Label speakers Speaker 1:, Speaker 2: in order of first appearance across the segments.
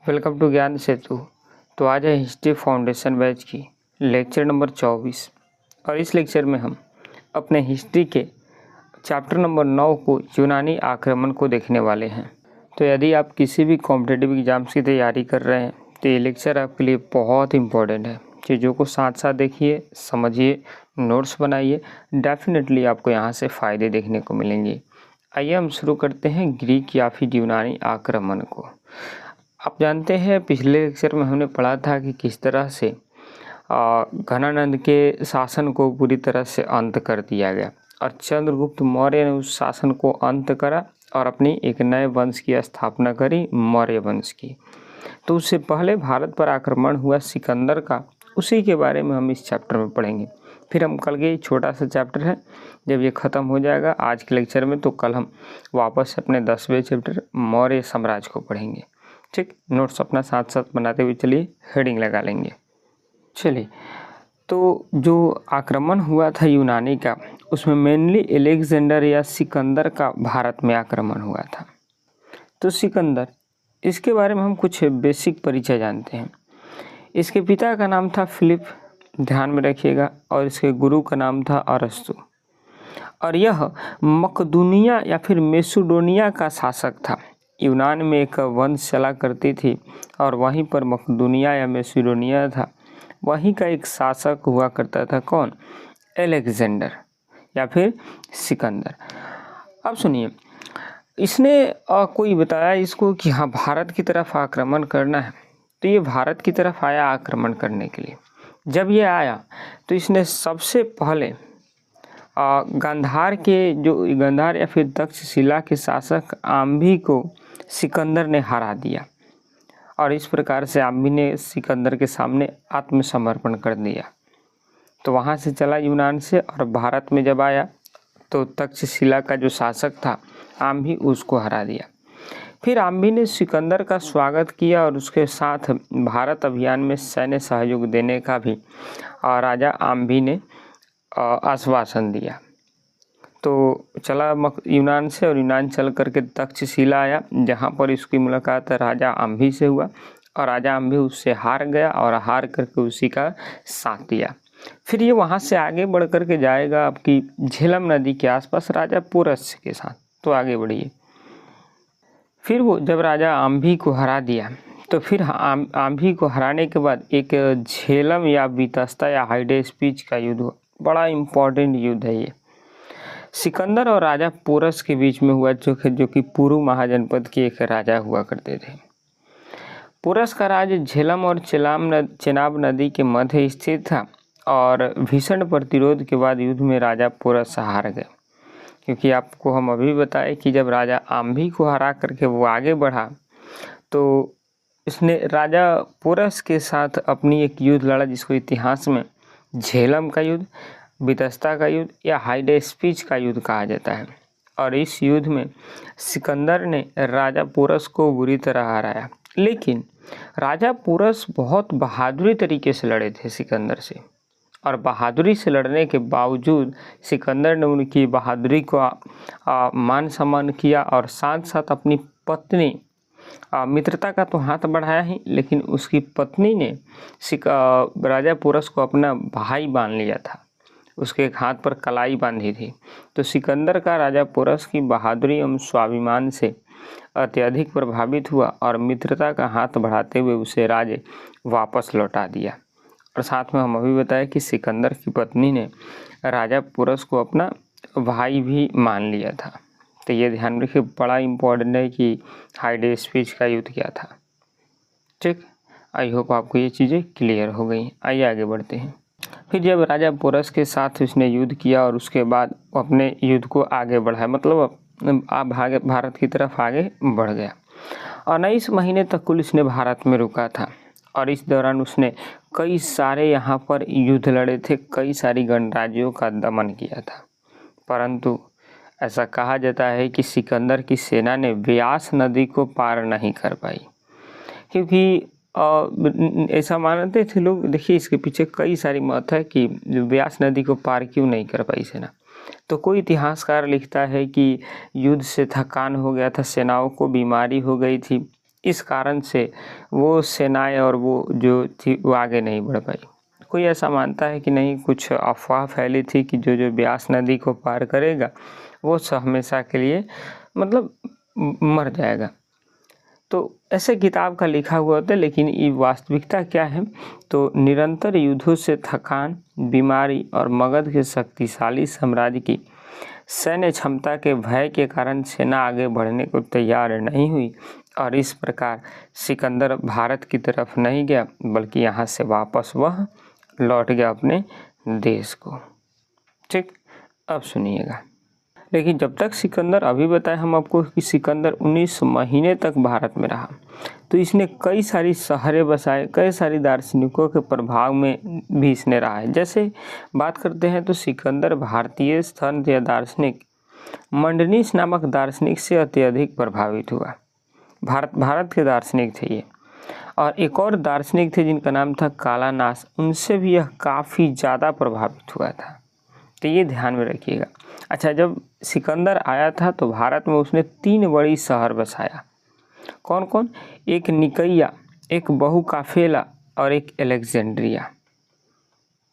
Speaker 1: Welcome to ज्ञान सेतु। तो आज है हिस्ट्री फाउंडेशन बैच की लेक्चर नंबर 24 और इस लेक्चर में हम अपने हिस्ट्री के चैप्टर नंबर 9 को यूनानी आक्रमण को देखने वाले हैं। तो यदि आप किसी भी कॉम्पिटिटिव एग्जाम्स की तैयारी कर रहे हैं तो ये लेक्चर आपके लिए बहुत इंपॉर्टेंट है। चीज़ों को साथ साथ देखिए, समझिए, नोट्स बनाइए, डेफिनेटली आपको यहाँ से फ़ायदे देखने को मिलेंगे। आइए हम शुरू करते हैं ग्रीक या फिर यूनानी आक्रमण को। आप जानते हैं पिछले लेक्चर में हमने पढ़ा था कि किस तरह से घनानंद के शासन को पूरी तरह से अंत कर दिया गया और चंद्रगुप्त मौर्य ने उस शासन को अंत करा और अपनी एक नए वंश की स्थापना करी, मौर्य वंश की। तो उससे पहले भारत पर आक्रमण हुआ सिकंदर का, उसी के बारे में हम इस चैप्टर में पढ़ेंगे। फिर हम कल के छोटा सा चैप्टर है, जब ये ख़त्म हो जाएगा आज के लेक्चर में तो कल हम वापस अपने 10वें चैप्टर मौर्य साम्राज्य को पढ़ेंगे। ठीक, नोट्स अपना साथ साथ बनाते हुए चलिए हेडिंग लगा लेंगे। चलिए, तो जो आक्रमण हुआ था यूनानी का, उसमें मेनली अलेक्जेंडर या सिकंदर का भारत में आक्रमण हुआ था। तो सिकंदर, इसके बारे में हम कुछ बेसिक परिचय जानते हैं। इसके पिता का नाम था फिलिप, ध्यान में रखिएगा, और इसके गुरु का नाम था अरस्तु, और यह मकदूनिया या फिर मेसिडोनिया का शासक था। यूनान में एक वंश चला करती थी और वहीं पर मकदूनिया या मेसिडोनिया था, वहीं का एक शासक हुआ करता था। कौन? अलेक्जेंडर या फिर सिकंदर। अब सुनिए, इसने कोई बताया इसको कि हाँ भारत की तरफ आक्रमण करना है, तो ये भारत की तरफ आया आक्रमण करने के लिए। जब ये आया तो इसने सबसे पहले गांधार या फिर तक्षशिला के शासक आम्भी को सिकंदर ने हरा दिया और इस प्रकार से आम्भी ने सिकंदर के सामने आत्मसमर्पण कर दिया। तो वहाँ से चला यूनान से और भारत में जब आया तो तक्षशिला का जो शासक था आम्भी, उसको हरा दिया। फिर आम्भी ने सिकंदर का स्वागत किया और उसके साथ भारत अभियान में सैन्य सहयोग देने का भी राजा आम्भी ने आश्वासन दिया। तो चला यूनान से, और यूनान चल करके तक्षशिला आया, जहाँ पर इसकी मुलाकात राजा आम्भी से हुआ और राजा आम्भी उससे हार गया और हार करके उसी का साथ दिया। फिर ये वहाँ से आगे बढ़ करके जाएगा आपकी झेलम नदी के आसपास राजा पोरस के साथ। तो आगे बढ़िए, फिर वो जब राजा आम्भी को हरा दिया तो फिर आम्भी को हराने के बाद एक झेलम या वितस्ता या हाइडेस्पिच का युद्ध हुआ। बड़ा इम्पोर्टेंट युद्ध है ये, सिकंदर और राजा पोरस के बीच में हुआ, जो कि पुरु महाजनपद के एक राजा हुआ करते थे। पोरस का राज्य झेलम और चेनाब नदी के मध्य स्थित था और भीषण प्रतिरोध के बाद युद्ध में राजा पोरस हार गए। क्योंकि आपको हम अभी बताए कि जब राजा आम्भी को हरा करके वो आगे बढ़ा तो इसने राजा पोरस के साथ अपनी एक युद्ध लड़ा, जिसको इतिहास में झेलम का युद्ध, वितस्ता का युद्ध या हाइडेस्पिच का युद्ध कहा जाता है। और इस युद्ध में सिकंदर ने राजा पोरस को बुरी तरह हराया, लेकिन राजा पोरस बहुत बहादुरी तरीके से लड़े थे सिकंदर से, और बहादुरी से लड़ने के बावजूद सिकंदर ने उनकी बहादुरी को मान सम्मान किया और साथ साथ अपनी पत्नी, मित्रता का तो हाथ बढ़ाया ही, लेकिन उसकी पत्नी ने राजा पोरस को अपना भाई मान लिया था, उसके एक हाथ पर कलाई बांधी थी। तो सिकंदर का राजा पोरस की बहादुरी एवं स्वाभिमान से अत्यधिक प्रभावित हुआ और मित्रता का हाथ बढ़ाते हुए उसे राज्य वापस लौटा दिया। और साथ में हम अभी बताया कि सिकंदर की पत्नी ने राजा पोरस को अपना भाई भी मान लिया था। तो ये ध्यान रखिए, बड़ा इम्पोर्टेंट है कि हाइडेस्पिच का युद्ध क्या था। ठीक, आई होप आपको ये चीज़ें क्लियर हो गई। आइए आगे बढ़ते हैं। फिर जब राजा पोरस के साथ उसने युद्ध किया और उसके बाद अपने युद्ध को आगे बढ़ाया, मतलब भारत की तरफ आगे बढ़ गया, और 19 महीने तक कुल इसने भारत में रुका था। और इस दौरान उसने कई सारे यहाँ पर युद्ध लड़े थे, कई सारी गणराज्यों का दमन किया था। परंतु ऐसा कहा जाता है कि सिकंदर की सेना ने व्यास नदी को पार नहीं कर पाई, क्योंकि ऐसा मानते थे लोग। देखिए, इसके पीछे कई सारी मत है कि व्यास नदी को पार क्यों नहीं कर पाई सेना। तो कोई इतिहासकार लिखता है कि युद्ध से थकान हो गया था, सेनाओं को बीमारी हो गई थी, इस कारण से वो सेनाएं और वो जो थी वो आगे नहीं बढ़ पाई। कोई ऐसा मानता है कि नहीं, कुछ अफवाह फैली थी कि जो व्यास नदी को पार करेगा वो हमेशा के लिए मतलब मर जाएगा। तो ऐसे किताब का लिखा हुआ होता है, लेकिन ये वास्तविकता क्या है? तो निरंतर युद्धों से थकान, बीमारी और मगध के शक्तिशाली साम्राज्य की सैन्य क्षमता के भय के कारण सेना आगे बढ़ने को तैयार नहीं हुई और इस प्रकार सिकंदर भारत की तरफ नहीं गया, बल्कि यहाँ से वापस वह लौट गया अपने देश को। ठीक, अब सुनिएगा। लेकिन जब तक सिकंदर, अभी बताए हम आपको कि सिकंदर 19 महीने तक भारत में रहा, तो इसने कई सारी शहरें बसाए, कई सारी दार्शनिकों के प्रभाव में भी इसने रहा है। जैसे बात करते हैं तो सिकंदर भारतीय संत या दार्शनिक मंडनीस नामक दार्शनिक से अत्यधिक प्रभावित हुआ। भारत के दार्शनिक थे ये। और एक और दार्शनिक थे जिनका नाम था कालानास, उनसे भी यह काफ़ी ज़्यादा प्रभावित हुआ था। तो ये ध्यान में रखिएगा। अच्छा, जब सिकंदर आया था तो भारत में उसने 3 बड़ी शहर बसाया। कौन कौन? एक निकैया, एक बहुकाफेला और एक अलेक्जेंड्रिया।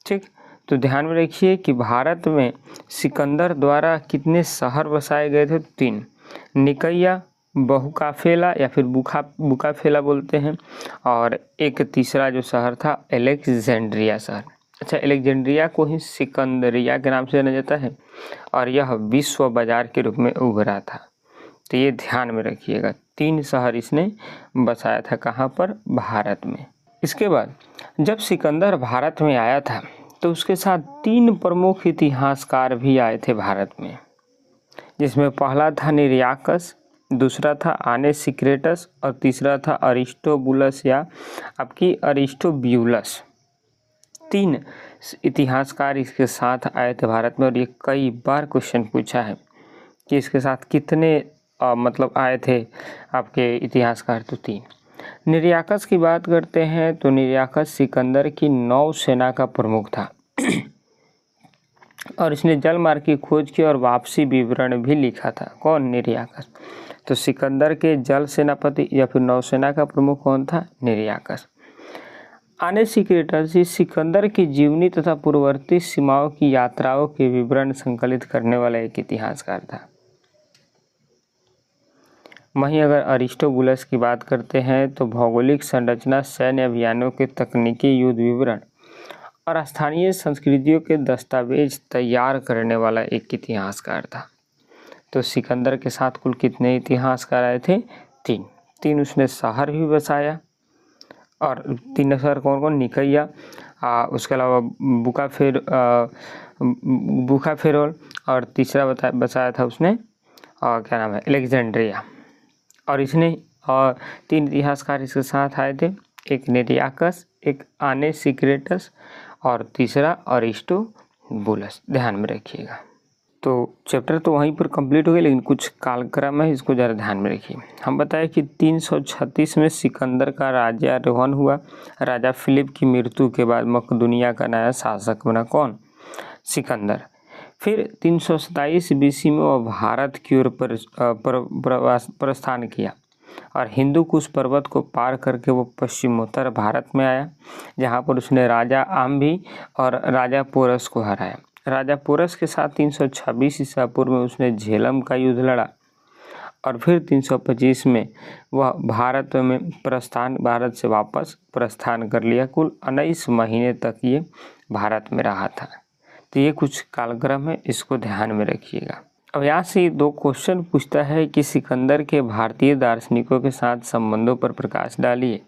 Speaker 1: ठीक, तो ध्यान में रखिए कि भारत में सिकंदर द्वारा कितने शहर बसाए गए थे? 3। निकैया, बहुकाफेला या फिर बुकाफेला बोलते हैं, और एक तीसरा जो शहर था अलेक्जेंड्रिया शहर। अच्छा, अलेक्जेंड्रिया को ही सिकंदरिया के नाम से जाना जाता है और यह विश्व बाजार के रूप में उभरा था। तो ये ध्यान में रखिएगा, 3 शहर इसने बसाया था। कहाँ पर? भारत में। इसके बाद जब सिकंदर भारत में आया था तो उसके साथ 3 प्रमुख इतिहासकार भी आए थे भारत में, जिसमें पहला था निरियाकस, दूसरा था आनेसिक्रेटस और तीसरा था अरिस्टोबुलस या आपकी अरिस्टोब्यूलस। 3 इतिहासकार इसके साथ आए थे भारत में। और ये कई बार क्वेश्चन पूछा है कि इसके साथ कितने मतलब आए थे आपके इतिहासकार? तो 3। निरियाकस की बात करते हैं तो निरियाकस सिकंदर की नौसेना का प्रमुख था और इसने जल मार्ग की खोज की और वापसी विवरण भी लिखा था। कौन? निरियाकस। तो सिकंदर के जल सेनापति या फिर नौसेना का प्रमुख कौन था? निरियाकस। आनेसिक्रेटस सिकंदर की जीवनी तथा पूर्ववर्ती सीमाओं की यात्राओं के विवरण संकलित करने वाला एक इतिहासकार था। वहीं अगर अरिस्टोबुलस की बात करते हैं तो भौगोलिक संरचना, सैन्य अभियानों के तकनीकी युद्ध विवरण और स्थानीय संस्कृतियों के दस्तावेज तैयार करने वाला एक इतिहासकार था। तो सिकंदर के साथ कुल कितने इतिहासकार आए थे? 3। उसने शहर भी बसाया और 3 शहर कौन कौन? निकैया, उसके अलावा बुकाफेरोल और तीसरा बसाया था उसने क्या नाम है? अलेक्जेंड्रिया। और इसने 3 इतिहासकार इसके साथ आए थे, एक निरियाकस, एक आनेसिक्रेटस और तीसरा अरिस्टोबुलस। ध्यान में रखिएगा। तो चैप्टर तो वहीं पर कंप्लीट हो गया, लेकिन कुछ कालक्रम है, इसको ज़रा ध्यान में रखिए। हम बताएं कि 336 में सिकंदर का राज्यारोहण हुआ। राजा फिलिप की मृत्यु के बाद मकदूनिया का नया शासक बना। कौन? सिकंदर। फिर 327 BC में वह भारत की ओर प्रस्थान किया और हिंदू कुश पर्वत को पार करके वो पश्चिमोत्तर भारत में आया, जहाँ पर उसने राजा आम्भी और राजा पोरस को हराया। राजा पोरस के साथ 326 ईसा पूर्व में उसने झेलम का युद्ध लड़ा और फिर 325 में वह भारत से वापस प्रस्थान कर लिया। कुल 19 महीने तक ये भारत में रहा था। तो ये कुछ कालक्रम है, इसको ध्यान में रखिएगा। अब यहाँ से 2 क्वेश्चन पूछता है कि सिकंदर के भारतीय दार्शनिकों के साथ संबंधों पर प्रकाश डालिए।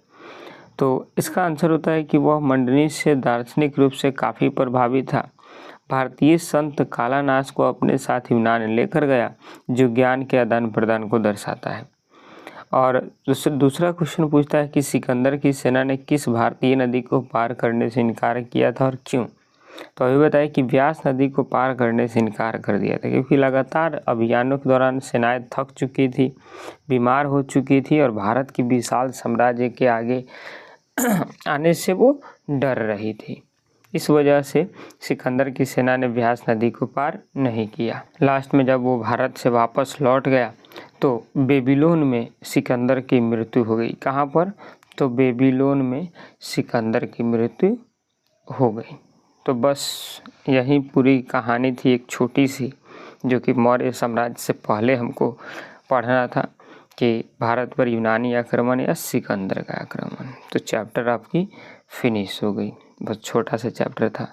Speaker 1: तो इसका आंसर होता है कि वह मंडनीस से दार्शनिक रूप से काफ़ी प्रभावित था। भारतीय संत कालानास को अपने साथ यूनान लेकर गया, जो ज्ञान के आदान प्रदान को दर्शाता है। और दूसरा क्वेश्चन पूछता है कि सिकंदर की सेना ने किस भारतीय नदी को पार करने से इनकार किया था और क्यों? तो अभी बताया कि व्यास नदी को पार करने से इनकार कर दिया था, क्योंकि लगातार अभियानों के दौरान सेनाएं थक चुकी थी, बीमार हो चुकी थी और भारत की विशाल साम्राज्य के आगे आने से वो डर रही थी। इस वजह से सिकंदर की सेना ने व्यास नदी को पार नहीं किया। लास्ट में जब वो भारत से वापस लौट गया तो बेबीलोन में सिकंदर की मृत्यु हो गई। कहाँ पर? तो बेबीलोन में सिकंदर की मृत्यु हो गई। तो बस यही पूरी कहानी थी, एक छोटी सी, जो कि मौर्य साम्राज्य से पहले हमको पढ़ना था कि भारत पर यूनानी आक्रमण या सिकंदर का आक्रमण। तो चैप्टर आपकी फिनिश हो गई, बस छोटा सा चैप्टर था।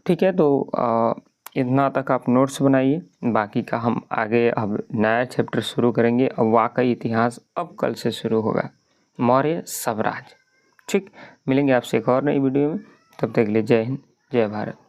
Speaker 1: ठीक है, तो इतना तक आप नोट्स बनाइए, बाकी का हम आगे अब नया चैप्टर शुरू करेंगे। अब वाकई इतिहास अब कल से शुरू होगा, मौर्य साम्राज्य। ठीक, मिलेंगे आपसे एक और नई वीडियो में, तब तक के लिए जय हिंद, जय भारत।